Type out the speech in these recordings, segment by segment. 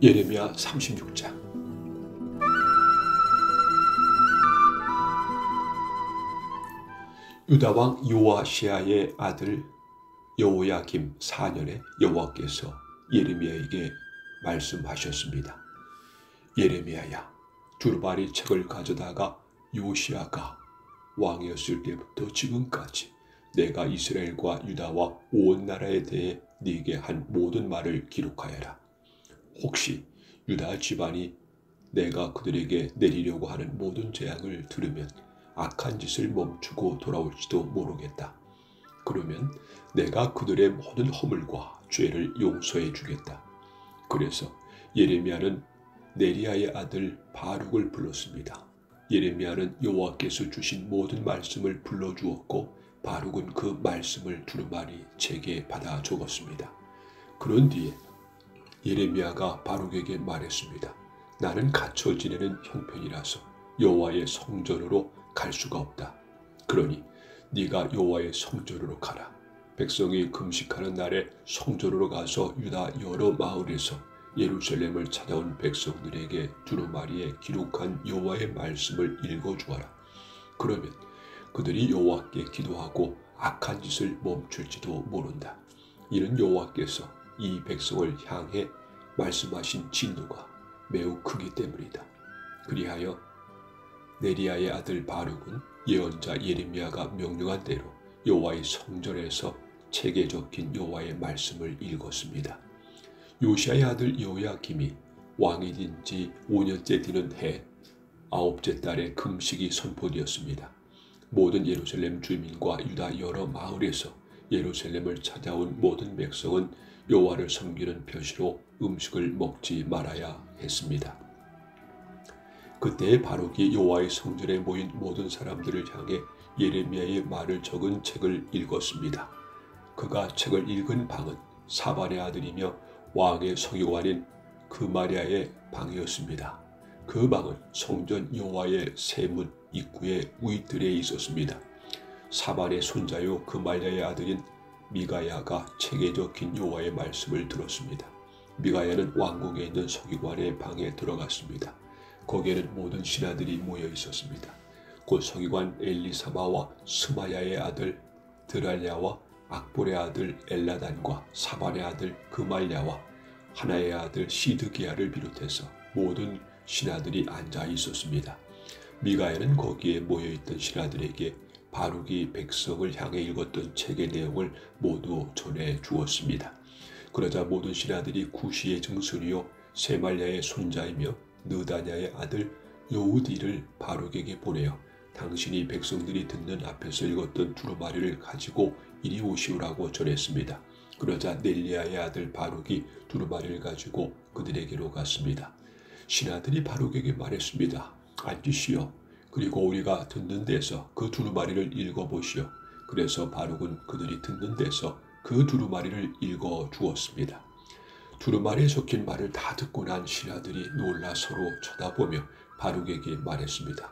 예레미야 36장. 유다왕 요아시아의 아들 여호야김 4년에 여호와께서 예레미야에게 말씀하셨습니다. 예레미야야, 두루마리 책을 가져다가 요시아가 왕이었을 때부터 지금까지 내가 이스라엘과 유다와 온 나라에 대해 네게 한 모든 말을 기록하여라. 혹시 유다 집안이 내가 그들에게 내리려고 하는 모든 재앙을 들으면 악한 짓을 멈추고 돌아올지도 모르겠다. 그러면 내가 그들의 모든 허물과 죄를 용서해 주겠다. 그래서 예레미야는 네리야의 아들 바룩을 불렀습니다. 예레미야는 여호와께서 주신 모든 말씀을 불러주었고 바룩은 그 말씀을 두루마리 책에 받아 적었습니다. 그런 뒤에 예레미야가 바룩에게 말했습니다. 나는 갇혀 지내는 형편이라서 여호와의 성전으로 갈 수가 없다. 그러니 네가 여호와의 성전으로 가라. 백성이 금식하는 날에 성전으로 가서 유다 여러 마을에서 예루살렘을 찾아온 백성들에게 두루마리에 기록한 여호와의 말씀을 읽어주어라. 그러면 그들이 여호와께 기도하고 악한 짓을 멈출지도 모른다. 이는 여호와께서 이 백성을 향해 말씀하신 진노가 매우 크기 때문이다. 그리하여 네리야의 아들 바룩은 예언자 예레미야가 명령한 대로 여호와의 성전에서 책에 적힌 여호와의 말씀을 읽었습니다. 요시아의 아들 여호야김이 왕이 된 지 5년째 되는 해 9째 달에 금식이 선포되었습니다. 모든 예루살렘 주민과 유다 여러 마을에서 예루살렘을 찾아온 모든 백성은 여호와를 섬기는 표시로 음식을 먹지 말아야 했습니다. 그때 바룩이 여호와의 성전에 모인 모든 사람들을 향해 예레미야의 말을 적은 책을 읽었습니다. 그가 책을 읽은 방은 사반의 아들이며 왕의 서기관인 그마랴의 방이었습니다. 그 방은 성전 여호와의 세문 입구의 우윗들에 있었습니다. 사반의 손자요 그말랴의 아들인 미가야가 책에 적힌 여호와의 말씀을 들었습니다. 미가야는 왕궁에 있는 서기관의 방에 들어갔습니다. 거기에는 모든 신하들이 모여 있었습니다. 곧 서기관 엘리사마와 스마야의 아들 드랄랴와 악볼의 아들 엘라단과 사반의 아들 그말랴와 하나의 아들 시드기야를 비롯해서 모든 신하들이 앉아 있었습니다. 미가야는 거기에 모여있던 신하들에게 바룩이 백성을 향해 읽었던 책의 내용을 모두 전해 주었습니다. 그러자 모든 신하들이 구시의 증손이요 세말랴의 손자이며 느다냐의 아들 여우디를 바룩에게 보내어 당신이 백성들이 듣는 앞에서 읽었던 두루마리를 가지고 이리 오시오라고 전했습니다. 그러자 넬리야의 아들 바룩이 두루마리를 가지고 그들에게로 갔습니다. 신하들이 바룩에게 말했습니다. 앉으시오. 그리고 우리가 듣는 데서 그 두루마리를 읽어보시오. 그래서 바룩은 그들이 듣는 데서 그 두루마리를 읽어 주었습니다. 두루마리에 적힌 말을 다 듣고 난 신하들이 놀라 서로 쳐다보며 바룩에게 말했습니다.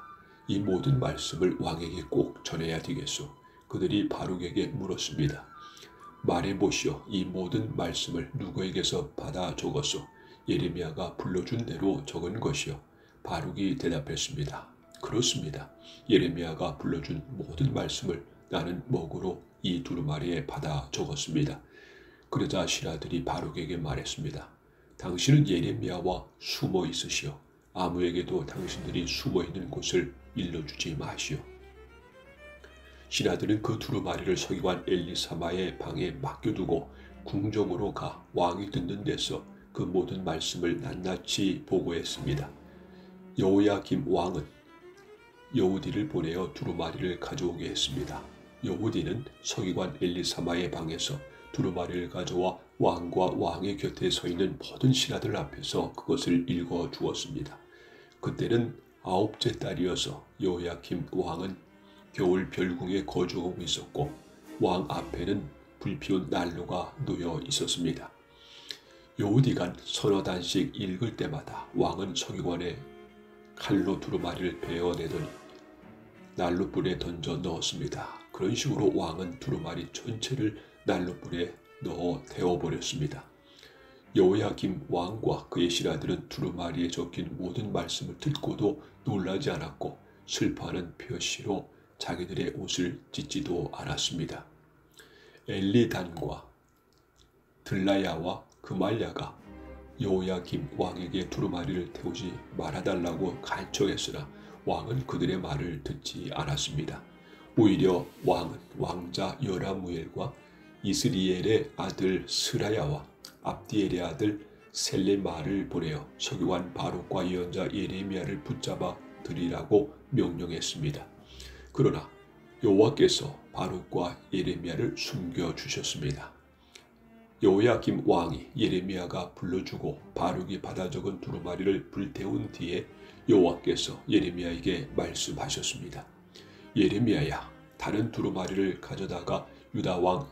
이 모든 말씀을 왕에게 꼭 전해야 되겠소. 그들이 바룩에게 물었습니다. 말해보시오. 이 모든 말씀을 누구에게서 받아 적었소? 예레미야가 불러준 대로 적은 것이요. 바룩이 대답했습니다. 그렇습니다. 예레미야가 불러준 모든 말씀을 나는 먹으로 이 두루마리에 받아 적었습니다. 그러자 신하들이 바룩에게 말했습니다. 당신은 예레미야와 숨어 있으시오. 아무에게도 당신들이 숨어 있는 곳을 일러주지 마시오. 신하들은 그 두루마리를 서기관 엘리사마의 방에 맡겨두고 궁정으로 가 왕이 듣는 데서 그 모든 말씀을 낱낱이 보고했습니다. 여호야김 왕은 여우디를 보내어 두루마리를 가져오게 했습니다. 여우디는 서기관 엘리사마의 방에서 두루마리를 가져와 왕과 왕의 곁에 서 있는 모든 신하들 앞에서 그것을 읽어 주었습니다. 그때는 9째 달이어서 여호야김 왕은 겨울 별궁에 거주하고 있었고 왕 앞에는 불피운 난로가 놓여 있었습니다. 여우디가 서너 단씩 읽을 때마다 왕은 서기관의 칼로 두루마리를 베어내더니 난로불에 던져 넣었습니다. 그런 식으로 왕은 두루마리 전체를 난로불에 넣어 데워버렸습니다. 여호야김 왕과 그의 신하들은 두루마리에 적힌 모든 말씀을 듣고도 놀라지 않았고 슬퍼하는 표시로 자기들의 옷을 찢지도 않았습니다. 엘리단과 들라야와 그말야가 여호야김 왕에게 두루마리를 태우지 말아달라고 간청했으나 왕은 그들의 말을 듣지 않았습니다. 오히려 왕은 왕자 여라무엘과 이스리엘의 아들 스라야와 압디엘의 아들 셀레마를 보내어 서기관 바룩과 예언자 예레미야를 붙잡아 들이라고 명령했습니다. 그러나 여호와께서 바룩과 예레미야를 숨겨주셨습니다. 여호야김 왕이 예레미야가 불러주고 바룩이 받아 적은 두루마리를 불태운 뒤에 여호와께서 예레미야에게 말씀하셨습니다. 예레미야야, 다른 두루마리를 가져다가 유다 왕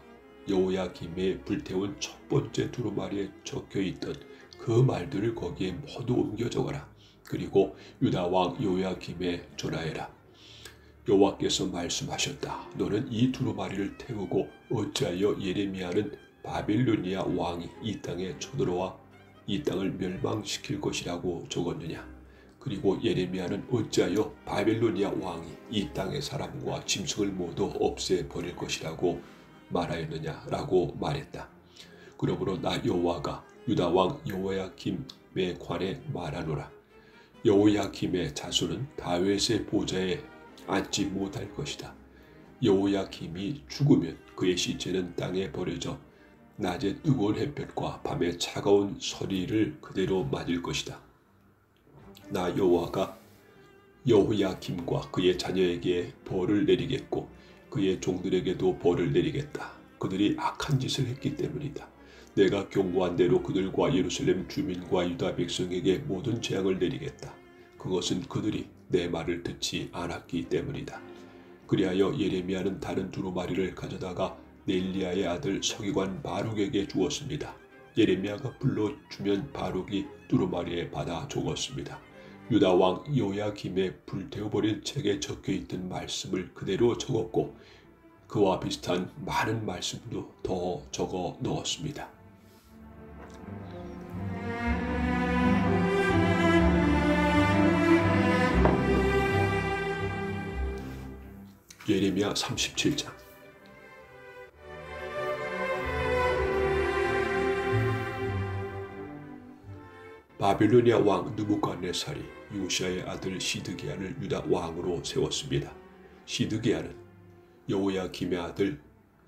여호야김의 불태운 첫 번째 두루마리에 적혀있던 그 말들을 거기에 모두 옮겨 적어라. 그리고 유다 왕 여호야김에 전하해라. 여호와께서 말씀하셨다. 너는 이 두루마리를 태우고 어찌하여 예레미야는 바빌로니아 왕이 이 땅에 쳐들어와 이 땅을 멸망시킬 것이라고 적었느냐. 그리고 예레미야는 어찌하여 바빌로니아 왕이 이 땅의 사람과 짐승을 모두 없애버릴 것이라고 말하였느냐라고 말했다. 그러므로 나 여호와가 유다 왕 여호야김에 관해 말하노라. 여호야김의 자손은 다윗의 보좌에 앉지 못할 것이다. 여호야김이 죽으면 그의 시체는 땅에 버려져 낮에 뜨거운 햇볕과 밤에 차가운 서리를 그대로 맞을 것이다. 나 여호와가 여호야김과 그의 자녀에게 벌을 내리겠고 그의 종들에게도 벌을 내리겠다. 그들이 악한 짓을 했기 때문이다. 내가 경고한 대로 그들과 예루살렘 주민과 유다 백성에게 모든 재앙을 내리겠다. 그것은 그들이 내 말을 듣지 않았기 때문이다. 그리하여 예레미야는 다른 두루마리를 가져다가 넬리야의 아들 서기관 바룩에게 주었습니다. 예레미야가 불러주면 바룩이 두루마리에 받아 적었습니다. 유다 왕 여호야김의 불태워버린 책에 적혀있던 말씀을 그대로 적었고 그와 비슷한 많은 말씀도 더 적어 넣었습니다. 예레미야 37장. 바빌로니아 왕 느부갓네살이 요시야의 아들 시드기야를 유다 왕으로 세웠습니다. 시드기야는 여호야김의 아들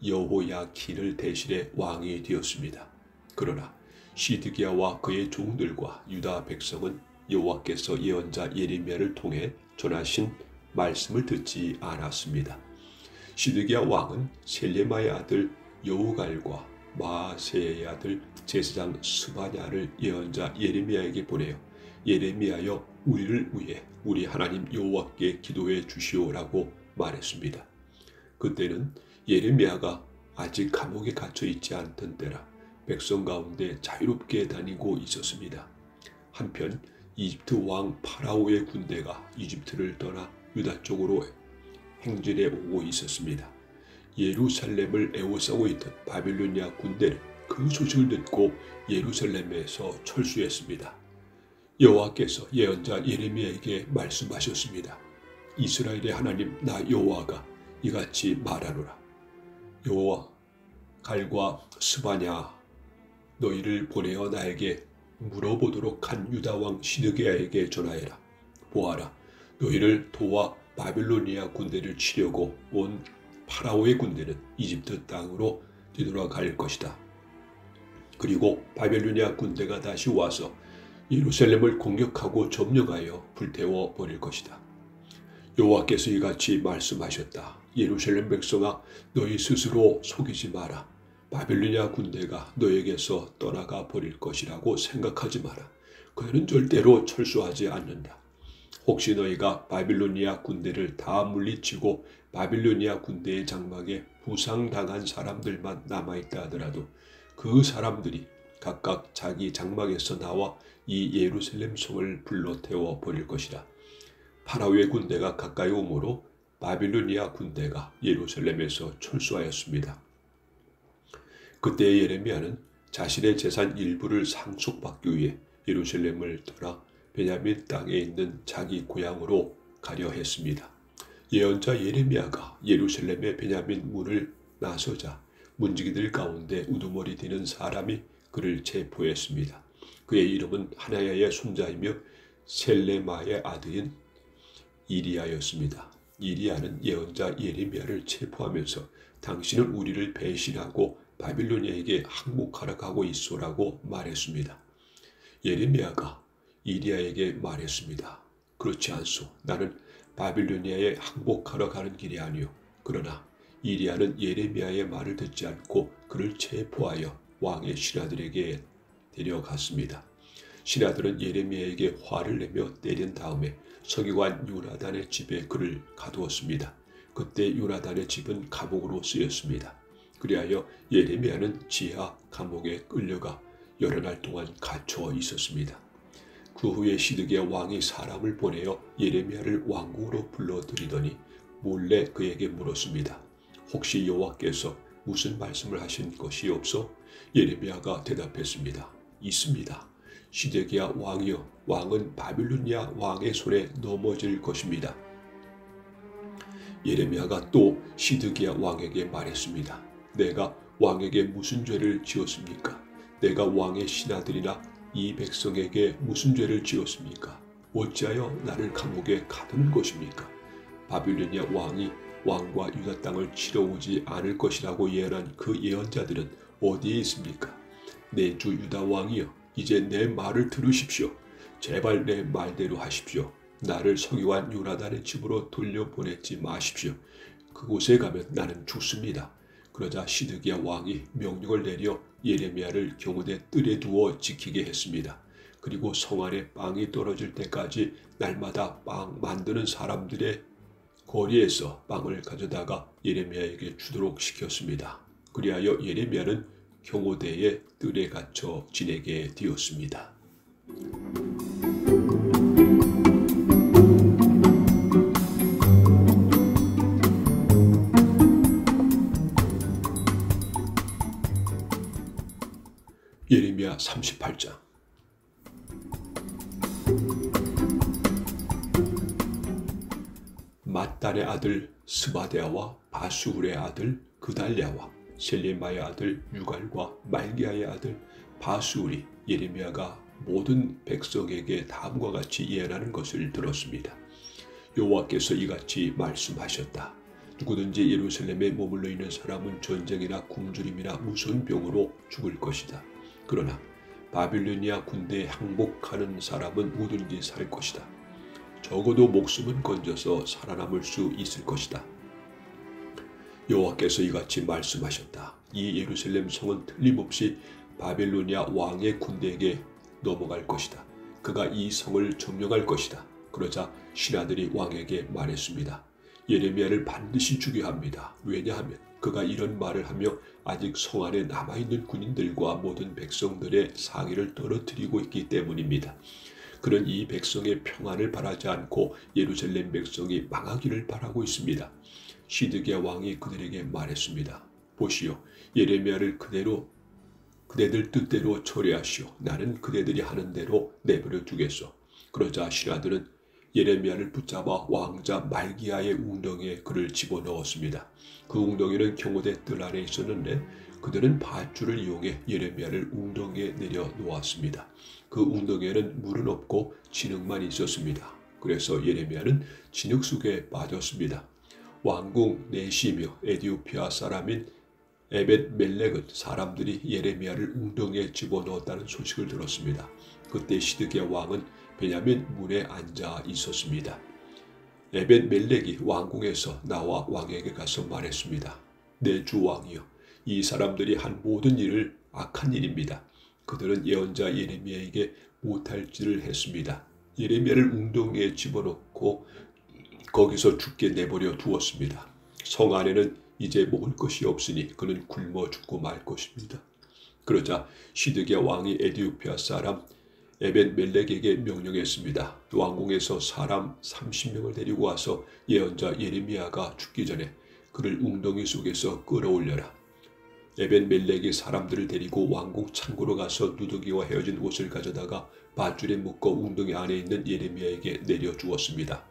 여호야킨을 대신해 왕이 되었습니다. 그러나 시드기야와 그의 종들과 유다 백성은 여호와께서 예언자 예레미야를 통해 전하신 말씀을 듣지 않았습니다. 시드기야 왕은 셀레마의 아들 여우갈과 마아세의 아들 제사장 스바냐를 예언자 예레미야에게 보내어 예레미야여 우리를 위해 우리 하나님 여호와께 기도해 주시오라고 말했습니다. 그때는 예레미야가 아직 감옥에 갇혀 있지 않던 때라 백성 가운데 자유롭게 다니고 있었습니다. 한편 이집트 왕 파라오의 군대가 이집트를 떠나 유다 쪽으로 행진해 오고 있었습니다. 예루살렘을 에워싸고 있던 바빌로니아 군대는 그 소식을 듣고 예루살렘에서 철수했습니다. 여호와께서 예언자 예레미야에게 말씀하셨습니다. 이스라엘의 하나님 나 여호와가 이같이 말하노라. 여호와 갈과 스바냐 너희를 보내어 나에게 물어보도록 한 유다 왕 시드기야에게 전하여라. 보아라, 너희를 도와 바빌로니아 군대를 치려고 온 파라오의 군대는 이집트 땅으로 뒤돌아갈 것이다. 그리고 바빌로니아 군대가 다시 와서 예루살렘을 공격하고 점령하여 불태워 버릴 것이다. 여호와께서 이같이 말씀하셨다. 예루살렘 백성아, 너희 스스로 속이지 마라. 바빌로니아 군대가 너에게서 떠나가 버릴 것이라고 생각하지 마라. 그들은 절대로 철수하지 않는다. 혹시 너희가 바빌로니아 군대를 다 물리치고 바빌로니아 군대의 장막에 부상당한 사람들만 남아있다 하더라도 그 사람들이 각각 자기 장막에서 나와 이 예루살렘 성을 불러 태워 버릴 것이다. 파라오의 군대가 가까이 오므로 바빌로니아 군대가 예루살렘에서 철수하였습니다. 그때 예레미야는 자신의 재산 일부를 상속받기 위해 예루살렘을 떠나 베냐민 땅에 있는 자기 고향으로 가려 했습니다. 예언자 예레미야가 예루살렘의 베냐민 문을 나서자 문지기들 가운데 우두머리 디는 사람이 그를 체포했습니다. 그의 이름은 하나야의 손자이며 셀레마의 아들인 이리야였습니다. 이리야는 예언자 예레미야를 체포하면서 당신은 우리를 배신하고 바빌로니아에게 항복하러 가고 있소라고 말했습니다. 예레미야가 이리야에게 말했습니다. 그렇지 않소. 나는 바빌로니아에 항복하러 가는 길이 아니오. 그러나 이리야는 예레미야의 말을 듣지 않고 그를 체포하여 왕의 신하들에게 데려갔습니다. 신하들은 예레미야에게 화를 내며 때린 다음에 서기관 요나단의 집에 그를 가두었습니다. 그때 요나단의 집은 감옥으로 쓰였습니다. 그리하여 예레미야는 지하 감옥에 끌려가 여러 날 동안 갇혀 있었습니다. 그 후에 시드기야 왕이 사람을 보내어 예레미야를 왕궁으로 불러들이더니 몰래 그에게 물었습니다. 혹시 여호와께서 무슨 말씀을 하신 것이 없어? 예레미야가 대답했습니다. 있습니다. 시드기야 왕이여, 왕은 바빌로니아 왕의 손에 넘어질 것입니다. 예레미야가 또 시드기야 왕에게 말했습니다. 내가 왕에게 무슨 죄를 지었습니까? 내가 왕의 신하들이나 이 백성에게 무슨 죄를 지었습니까? 어찌하여 나를 감옥에 가두는 것입니까? 바빌로니아 왕이 왕과 유다 땅을 치러 오지 않을 것이라고 예언한 그 예언자들은 어디에 있습니까? 내 주 유다 왕이여, 이제 내 말을 들으십시오. 제발 내 말대로 하십시오. 나를 서기관 요나단의 집으로 돌려보내지 마십시오. 그곳에 가면 나는 죽습니다. 그러자 시드기야 왕이 명령을 내려 예레미야를 경호대 뜰에 두어 지키게 했습니다. 그리고 성 안에 빵이 떨어질 때까지 날마다 빵 만드는 사람들의 거리에서 빵을 가져다가 예레미야에게 주도록 시켰습니다. 그리하여 예레미야는 경호대의 뜰에 갇혀 지내게 되었습니다. 예레미야 38장. 맏단의 아들 스바데아와 바수울의 아들 그달랴와 셀레마의 아들 유갈과 말기야의 아들 바수울이 예레미야가 모든 백성에게 다음과 같이 예언하는 것을 들었습니다. 여호와께서 이같이 말씀하셨다. 누구든지 예루살렘에 머물러 있는 사람은 전쟁이나 굶주림이나 무서운 병으로 죽을 것이다. 그러나 바빌로니아 군대에 항복하는 사람은 누구든지 살 것이다. 적어도 목숨은 건져서 살아남을 수 있을 것이다. 여호와께서 이같이 말씀하셨다. 이 예루살렘 성은 틀림없이 바빌로니아 왕의 군대에게 넘어갈 것이다. 그가 이 성을 점령할 것이다. 그러자 신하들이 왕에게 말했습니다. 예레미야를 반드시 죽여야 합니다. 왜냐하면 그가 이런 말을 하며 아직 성 안에 남아있는 군인들과 모든 백성들의 상의를 떨어뜨리고 있기 때문입니다. 그는 이 백성의 평안을 바라지 않고 예루살렘 백성이 망하기를 바라고 있습니다. 시드기야 왕이 그들에게 말했습니다. 보시오, 예레미야를 그대들 뜻대로 처리하시오. 나는 그대들이 하는 대로 내버려 두겠소. 그러자 신하들은 예레미야를 붙잡아 왕자 말기야의 웅덩이에 그를 집어넣었습니다. 그 웅덩이는 경호대 뜰 안에 있었는데 그들은 밧줄을 이용해 예레미야를 웅덩이에 내려 놓았습니다. 그 웅덩이에는 물은 없고 진흙만 있었습니다. 그래서 예레미야는 진흙 속에 빠졌습니다. 왕궁 내시며 에디오피아 사람인 에벳멜렉은 사람들이 예레미야를 웅덩이에 집어넣었다는 소식을 들었습니다. 그때 시드기야 왕은 베냐민 문에 앉아 있었습니다. 에벳멜렉이 왕궁에서 나와 왕에게 가서 말했습니다. 내 주 왕이여, 이 사람들이 한 모든 일을 악한 일입니다. 그들은 예언자 예레미야에게 못할 짓을 했습니다. 예레미야를 웅덩이에 집어넣고 거기서 죽게 내버려 두었습니다. 성 안에는 이제 먹을 것이 없으니 그는 굶어 죽고 말 것입니다. 그러자 시드기야 왕이 에디오피아 사람 에벳멜렉에게 명령했습니다. 왕궁에서 사람 30명을 데리고 와서 예언자 예레미야가 죽기 전에 그를 웅덩이 속에서 끌어올려라. 에벤멜렉이 사람들을 데리고 왕궁 창고로 가서 누더기와 헤어진 옷을 가져다가 밧줄에 묶어 웅덩이 안에 있는 예레미야에게 내려주었습니다.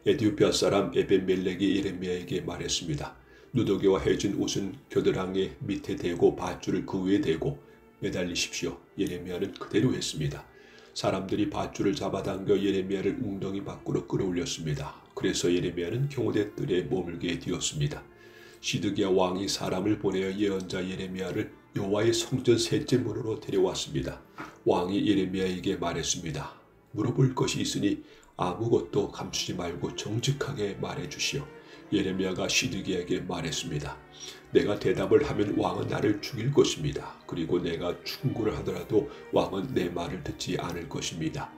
에티오피아 사람 에벤멜렉이 예레미야에게 말했습니다. 누더기와 헤어진 옷은 겨드랑이 밑에 대고 밧줄을 그 위에 대고 매달리십시오. 예레미야는 그대로 했습니다. 사람들이 밧줄을 잡아당겨 예레미야를 웅덩이 밖으로 끌어올렸습니다. 그래서 예레미야는 경호대 뜰에 머물게 되었습니다. 시드기야 왕이 사람을 보내어 예언자 예레미야를 여호와의 성전 셋째 문으로 데려왔습니다. 왕이 예레미야에게 말했습니다. 물어볼 것이 있으니 아무것도 감추지 말고 정직하게 말해주시오. 예레미야가 시드기야에게 말했습니다. 내가 대답을 하면 왕은 나를 죽일 것입니다. 그리고 내가 충고를 하더라도 왕은 내 말을 듣지 않을 것입니다.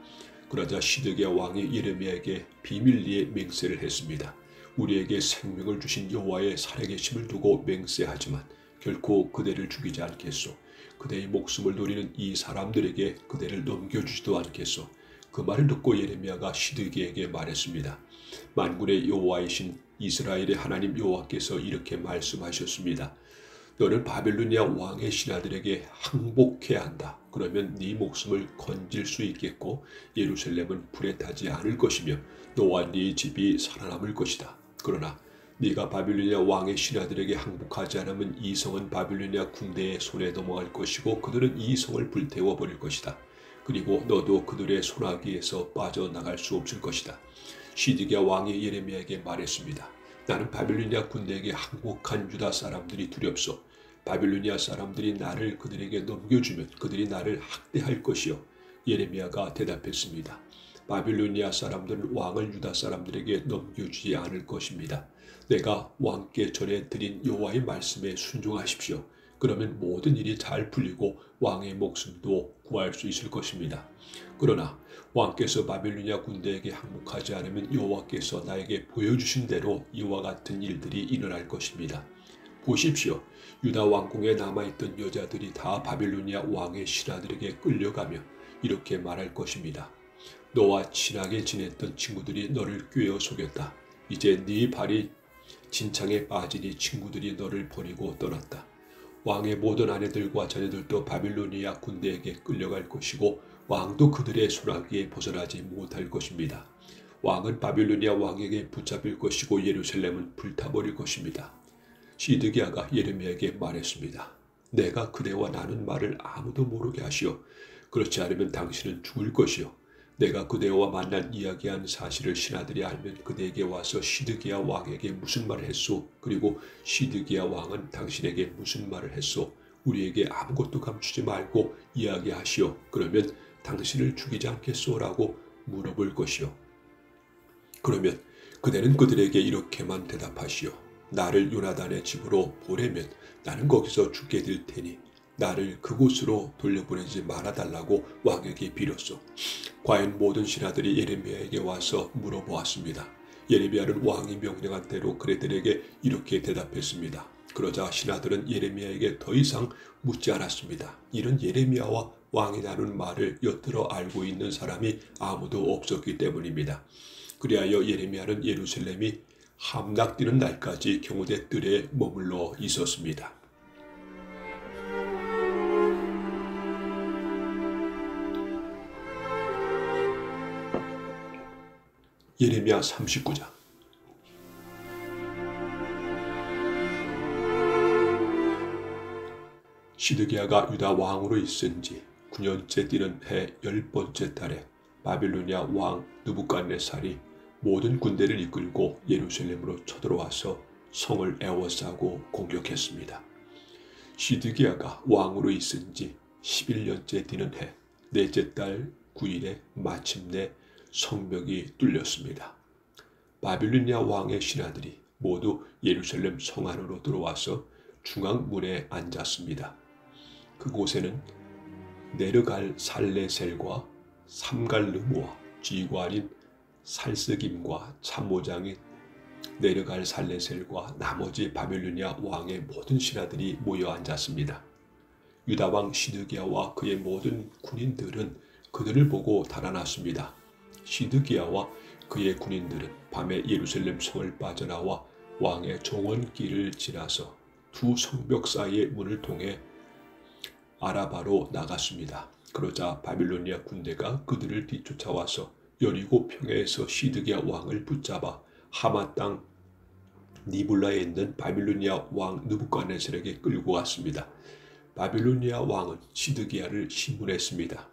그러자 시드기야 왕이 예레미야에게 비밀리에 맹세를 했습니다. 우리에게 생명을 주신 여호와의 살아계심을 두고 맹세하지만 결코 그대를 죽이지 않겠소. 그대의 목숨을 노리는 이 사람들에게 그대를 넘겨주지도 않겠소. 그 말을 듣고 예레미야가 시드기야에게 말했습니다. 만군의 여호와이신 이스라엘의 하나님 여호와께서 이렇게 말씀하셨습니다. 너는 바벨로니아 왕의 신하들에게 항복해야 한다. 그러면 네 목숨을 건질 수 있겠고 예루살렘은 불에 타지 않을 것이며 너와 네 집이 살아남을 것이다. 그러나 네가 바빌로니아 왕의 신하들에게 항복하지 않으면 이 성은 바빌로니아 군대의 손에 넘어갈 것이고 그들은 이 성을 불태워 버릴 것이다. 그리고 너도 그들의 손아귀에서 빠져나갈 수 없을 것이다. 시드기야 왕이 예레미야에게 말했습니다. 나는 바빌로니아 군대에게 항복한 유다 사람들이 두렵소. 바빌로니아 사람들이 나를 그들에게 넘겨주면 그들이 나를 학대할 것이요. 예레미야가 대답했습니다. 바빌로니아 사람들은 왕을 유다 사람들에게 넘겨주지 않을 것입니다. 내가 왕께 전해 드린 여호와의 말씀에 순종하십시오. 그러면 모든 일이 잘 풀리고 왕의 목숨도 구할 수 있을 것입니다. 그러나 왕께서 바빌로니아 군대에게 항복하지 않으면 여호와께서 나에게 보여주신 대로 이와 같은 일들이 일어날 것입니다. 보십시오. 유다 왕궁에 남아있던 여자들이 다 바빌로니아 왕의 신하들에게 끌려가며 이렇게 말할 것입니다. 너와 친하게 지냈던 친구들이 너를 꾀어 속였다. 이제 네 발이 진창에 빠지니 친구들이 너를 버리고 떠났다. 왕의 모든 아내들과 자녀들도 바빌로니아 군대에게 끌려갈 것이고 왕도 그들의 손아귀에 벗어나지 못할 것입니다. 왕은 바빌로니아 왕에게 붙잡힐 것이고 예루살렘은 불타버릴 것입니다. 시드기야가 예레미야에게 말했습니다. 내가 그대와 나눈 말을 아무도 모르게 하시오. 그렇지 않으면 당신은 죽을 것이오. 내가 그대와 만난 이야기한 사실을 신하들이 알면 그대에게 와서 시드기야 왕에게 무슨 말을 했소? 그리고 시드기야 왕은 당신에게 무슨 말을 했소? 우리에게 아무것도 감추지 말고 이야기하시오. 그러면 당신을 죽이지 않겠소? 라고 물어볼 것이오. 그러면 그대는 그들에게 이렇게만 대답하시오. 나를 요나단의 집으로 보내면 나는 거기서 죽게 될 테니 나를 그곳으로 돌려보내지 말아달라고 왕에게 빌었소. 과연 모든 신하들이 예레미야에게 와서 물어보았습니다. 예레미야는 왕이 명령한 대로 그들에게 이렇게 대답했습니다. 그러자 신하들은 예레미야에게 더 이상 묻지 않았습니다. 이런 예레미야와 왕이 나눈 말을 엿들어 알고 있는 사람이 아무도 없었기 때문입니다. 그리하여 예레미야는 예루살렘이 함락되는 날까지 경호대 뜰에 머물러 있었습니다. 예레미야 39장. 시드기야가 유다 왕으로 있은 지 9년째 뛰는 해 10번째 달에 바빌로니아 왕 느부갓네살이 모든 군대를 이끌고 예루살렘으로 쳐들어와서 성을 에워싸고 공격했습니다. 시드기야가 왕으로 있은 지 11년째 뛰는 해 넷째 달 9일에 마침내 성벽이 뚫렸습니다. 바빌로니아 왕의 신하들이 모두 예루살렘 성 안으로 들어와서 중앙문에 앉았습니다. 그곳에는 네르갈 살레셀과 삼갈르모와 쥐관인 살스김과 참모장인 네르갈 살레셀과 나머지 바빌로니아 왕의 모든 신하들이 모여 앉았습니다. 유다 왕 시드기야와 그의 모든 군인들은 그들을 보고 달아났습니다. 시드기야와 그의 군인들은 밤에 예루살렘 성을 빠져나와 왕의 정원길을 지나서 두 성벽 사이의 문을 통해 아라바로 나갔습니다. 그러자 바빌로니아 군대가 그들을 뒤쫓아와서 여리고 평야에서 시드기야 왕을 붙잡아 하마 땅 니블라에 있는 바빌로니아 왕 느부갓네살에게 끌고 갔습니다. 바빌로니아 왕은 시드기야를 신문했습니다.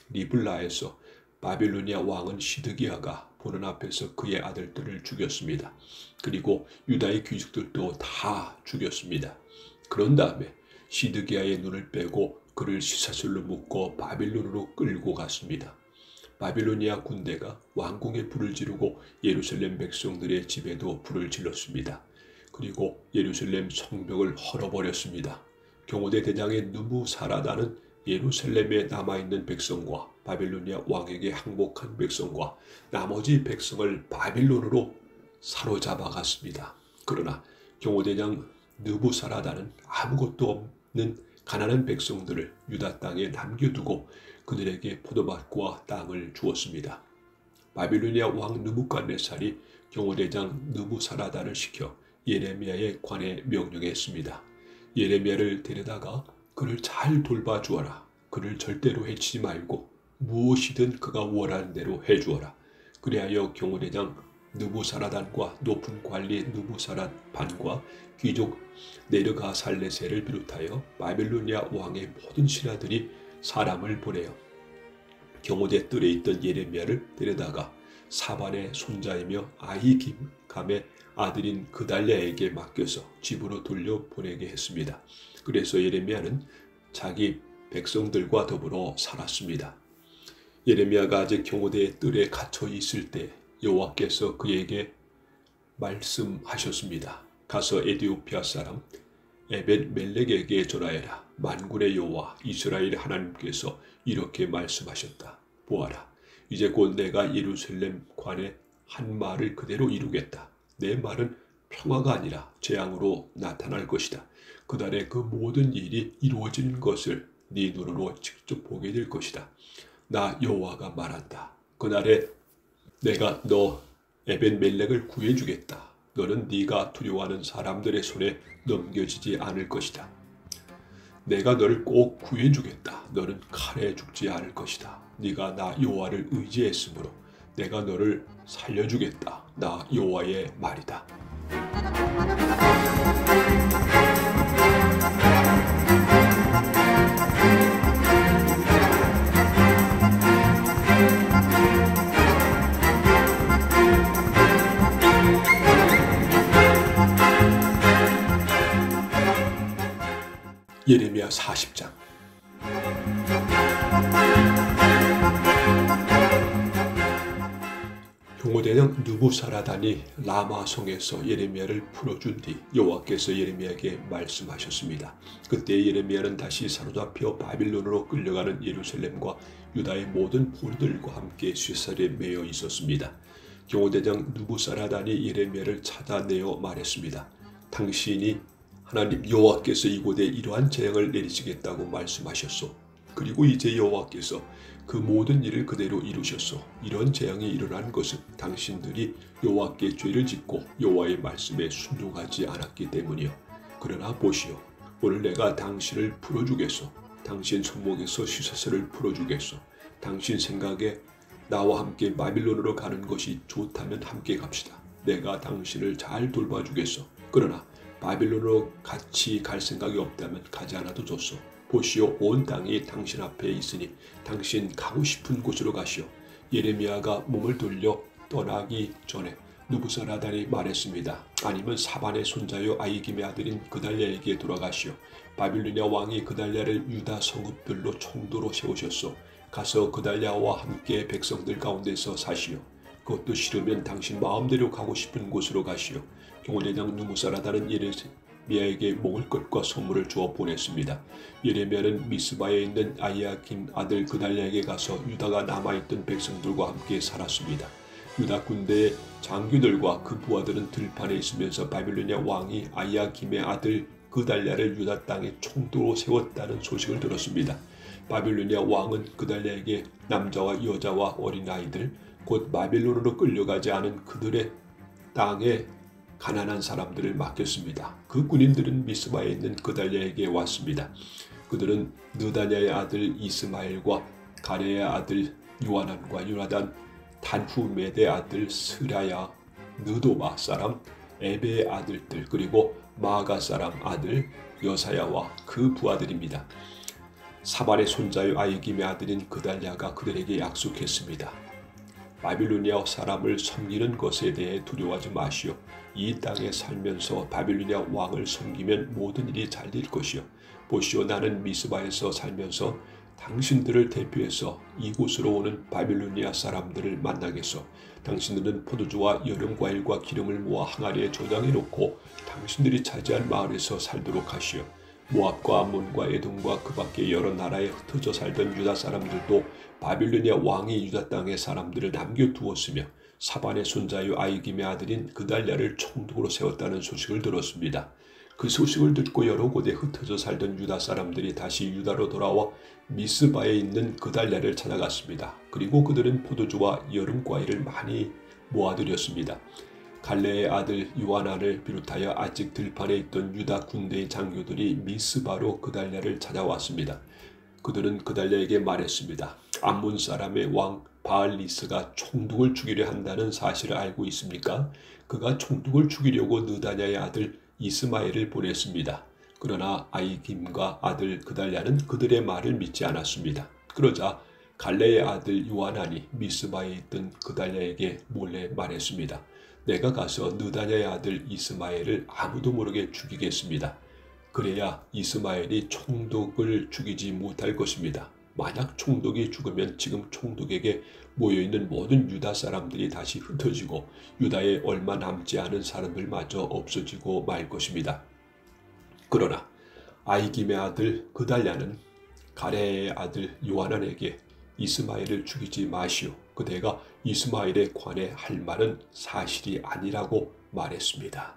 리블라에서 바빌로니아 왕은 시드기야가 보는 앞에서 그의 아들들을 죽였습니다. 그리고 유다의 귀족들도 다 죽였습니다. 그런 다음에 시드기야의 눈을 빼고 그를 쇠사슬로 묶어 바빌론으로 끌고 갔습니다. 바빌로니아 군대가 왕궁에 불을 지르고 예루살렘 백성들의 집에도 불을 질렀습니다. 그리고 예루살렘 성벽을 헐어버렸습니다. 경호대 대장의 느부사라다는 예루살렘에 남아있는 백성과 바빌로니아 왕에게 항복한 백성과 나머지 백성을 바빌론으로 사로잡아 갔습니다. 그러나 경호대장 느부사라다는 아무것도 없는 가난한 백성들을 유다 땅에 남겨두고 그들에게 포도밭과 땅을 주었습니다. 바빌로니아 왕 느부갓네살이 경호대장 느부사라다를 시켜 예레미야에 관해 명령했습니다. 예레미야를 데려다가 그를 잘 돌봐주어라. 그를 절대로 해치지 말고 무엇이든 그가 원하는 대로 해주어라. 그리하여 경호대장 느부사라단과 높은 관리 느부사라반과 귀족 네르가살레셀을 비롯하여 바빌로니아 왕의 모든 신하들이 사람을 보내어 경호대 뜰에 있던 예레미야를 데려다가 사반의 손자이며 아히감의 아들인 그달랴에게 맡겨서 집으로 돌려보내게 했습니다. 그래서 예레미야는 자기 백성들과 더불어 살았습니다. 예레미야가 아직 경호대의 뜰에 갇혀 있을 때 여호와께서 그에게 말씀하셨습니다. 가서 에디오피아 사람 에벤멜렉에게 전하여라. 만군의 여호와 이스라엘 하나님께서 이렇게 말씀하셨다. 보아라, 이제 곧 내가 예루살렘 관에 한 말을 그대로 이루겠다. 내 말은 평화가 아니라 재앙으로 나타날 것이다. 그날에 그 모든 일이 이루어지는 것을 네 눈으로 직접 보게 될 것이다. 나 여호와가 말한다. 그날에 내가 너 에벤멜렉을 구해주겠다. 너는 네가 두려워하는 사람들의 손에 넘겨지지 않을 것이다. 내가 너를 꼭 구해주겠다. 너는 칼에 죽지 않을 것이다. 네가 나 여호와를 의지했으므로 내가 너를 살려주겠다. 나 여호와의 말이다. 예레미야 40장. 경호대장 느부사라단이 라마성에서 예레미야를 풀어준 뒤 여호와께서 예레미야에게 말씀하셨습니다. 그때 예레미야는 다시 사로잡혀 바빌론으로 끌려가는 예루살렘과 유다의 모든 포로들과 함께 쇠살에 매여 있었습니다. 경호대장 느부사라단이 예레미야를 찾아내어 말했습니다. 당신이 하나님 여호와께서 이곳에 이러한 재앙을 내리시겠다고 말씀하셨소. 그리고 이제 여호와께서 그 모든 일을 그대로 이루셨소. 이런 재앙이 일어난 것은 당신들이 여호와께 죄를 짓고 여호와의 말씀에 순종하지 않았기 때문이요. 그러나 보시오. 오늘 내가 당신을 풀어주겠소. 당신 손목에서 쇠사슬을 풀어주겠소. 당신 생각에 나와 함께 바빌론으로 가는 것이 좋다면 함께 갑시다. 내가 당신을 잘 돌봐주겠소. 그러나 바빌론으로 같이 갈 생각이 없다면 가지 않아도 좋소. 보시오, 온 땅이 당신 앞에 있으니 당신 가고 싶은 곳으로 가시오. 예레미야가 몸을 돌려 떠나기 전에 느부사라단이 말했습니다. 아니면 사반의 손자요 아히김의 아들인 그달랴에게 돌아가시오. 바빌로니아 왕이 그달랴를 유다 성읍들로 총도로 세우셨소. 가서 그달랴와 함께 백성들 가운데서 사시오. 그것도 싫으면 당신 마음대로 가고 싶은 곳으로 가시오. 경호대장 느부사라단은 예레미야에게 먹을 것과 선물을 주어 보냈습니다. 예레미야는 미스바에 있는 아히야김 아들 그달랴에게 가서 유다가 남아있던 백성들과 함께 살았습니다. 유다 군대의 장교들과 그 부하들은 들판에 있으면서 바빌로니아 왕이 아히야김의 아들 그달랴를 유다 땅에 총도로 세웠다는 소식을 들었습니다. 바빌로니아 왕은 그달랴에게 남자와 여자와 어린아이들 곧 바빌론으로 끌려가지 않은 그들의 땅에 가난한 사람들을 맡겼습니다. 그 군인들은 미스바에 있는 그달랴에게 왔습니다. 그들은 느다냐의 아들 이스마엘과 가레의 아들 요하난과 요나단, 단후메드의 아들 스라야, 느도바 사람 에베의 아들들, 그리고 마가 사람 아들 여사야와 그 부하들입니다. 사발의 손자요 아이김의 아들인 그달랴가 그들에게 약속했습니다. 바빌로니아 사람을 섬기는 것에 대해 두려워하지 마시오. 이 땅에 살면서 바빌로니아 왕을 섬기면 모든 일이 잘 될 것이요. 보시오, 나는 미스바에서 살면서 당신들을 대표해서 이곳으로 오는 바빌로니아 사람들을 만나겠소. 당신들은 포도주와 여름과일과 기름을 모아 항아리에 저장해 놓고 당신들이 차지한 마을에서 살도록 하시오. 모압과 암몬과 에돔과 그 밖에 여러 나라에 흩어져 살던 유다 사람들도 바빌로니아 왕이 유다 땅의 사람들을 남겨두었으며 사반의 손자요 아이김의 아들인 그달랴를 총독으로 세웠다는 소식을 들었습니다. 그 소식을 듣고 여러 곳에 흩어져 살던 유다 사람들이 다시 유다로 돌아와 미스바에 있는 그달랴를 찾아갔습니다. 그리고 그들은 포도주와 여름과일을 많이 모아들였습니다. 갈레의 아들 요하난을 비롯하여 아직 들판에 있던 유다 군대의 장교들이 미스바로 그달랴를 찾아왔습니다. 그들은 그달랴에게 말했습니다. 암몬 사람의 왕 바알리스가 총독을 죽이려 한다는 사실을 알고 있습니까? 그가 총독을 죽이려고 느다냐의 아들 이스마엘을 보냈습니다. 그러나 아이김과 아들 그달랴는 그들의 말을 믿지 않았습니다. 그러자 갈레의 아들 요하난이 미스바에 있던 그달랴에게 몰래 말했습니다. 내가 가서 느다냐의 아들 이스마엘을 아무도 모르게 죽이겠습니다. 그래야 이스마엘이 총독을 죽이지 못할 것입니다. 만약 총독이 죽으면 지금 총독에게 모여있는 모든 유다 사람들이 다시 흩어지고 유다에 얼마 남지 않은 사람들마저 없어지고 말 것입니다. 그러나 아이김의 아들 그달랴는 가레의 아들 요하난에게 이스마엘을 죽이지 마시오. 그대가 이스마엘에 관해 할 말은 사실이 아니라고 말했습니다.